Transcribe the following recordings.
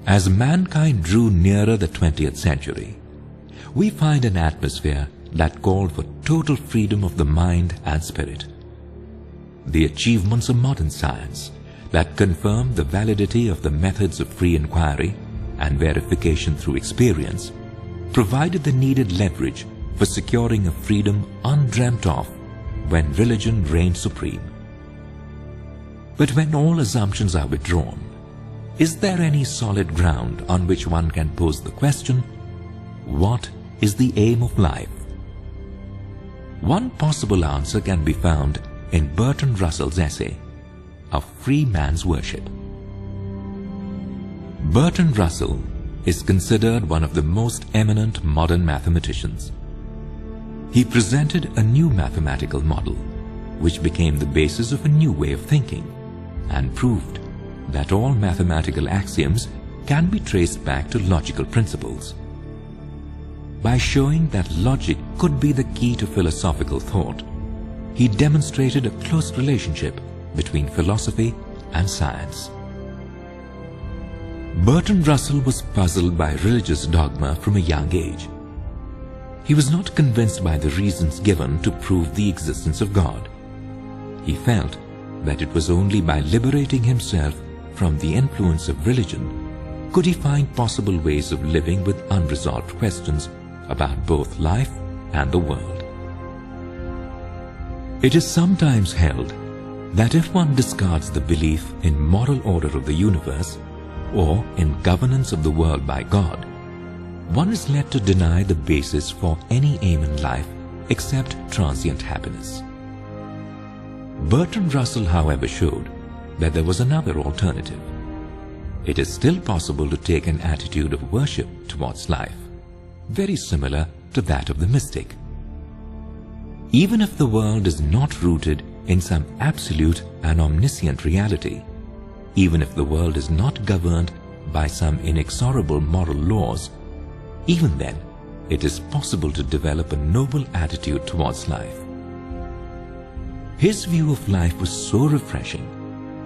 As mankind drew nearer the 20th century, we find an atmosphere that called for total freedom of the mind and spirit. The achievements of modern science that confirm the validity of the methods of free inquiry and verification through experience provided the needed leverage for securing a freedom undreamt of when religion reigned supreme. But when all assumptions are withdrawn, is there any solid ground on which one can pose the question, what is the aim of life? One possible answer can be found in Bertrand Russell's essay, A Free Man's Worship. Bertrand Russell is considered one of the most eminent modern mathematicians. He presented a new mathematical model, which became the basis of a new way of thinking, and proved that all mathematical axioms can be traced back to logical principles. By showing that logic could be the key to philosophical thought, he demonstrated a close relationship between philosophy and science. Bertrand Russell was puzzled by religious dogma from a young age. He was not convinced by the reasons given to prove the existence of God. He felt that it was only by liberating himself from the influence of religion could he find possible ways of living with unresolved questions about both life and the world. It is sometimes held that if one discards the belief in moral order of the universe or in governance of the world by God, one is led to deny the basis for any aim in life except transient happiness. Bertrand Russell, however, showed that there was another alternative. It is still possible to take an attitude of worship towards life, very similar to that of the mystic. Even if the world is not rooted in some absolute and omniscient reality, even if the world is not governed by some inexorable moral laws, even then it is possible to develop a noble attitude towards life. His view of life was so refreshing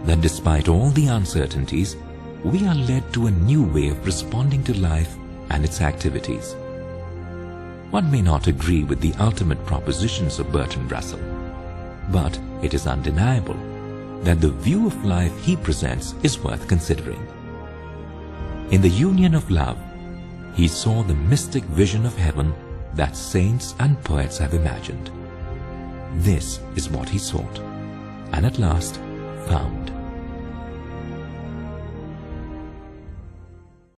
that despite all the uncertainties, we are led to a new way of responding to life and its activities. One may not agree with the ultimate propositions of Bertrand Russell, but it is undeniable that the view of life he presents is worth considering. In the union of love, he saw the mystic vision of heaven that saints and poets have imagined. This is what he sought, and at last found.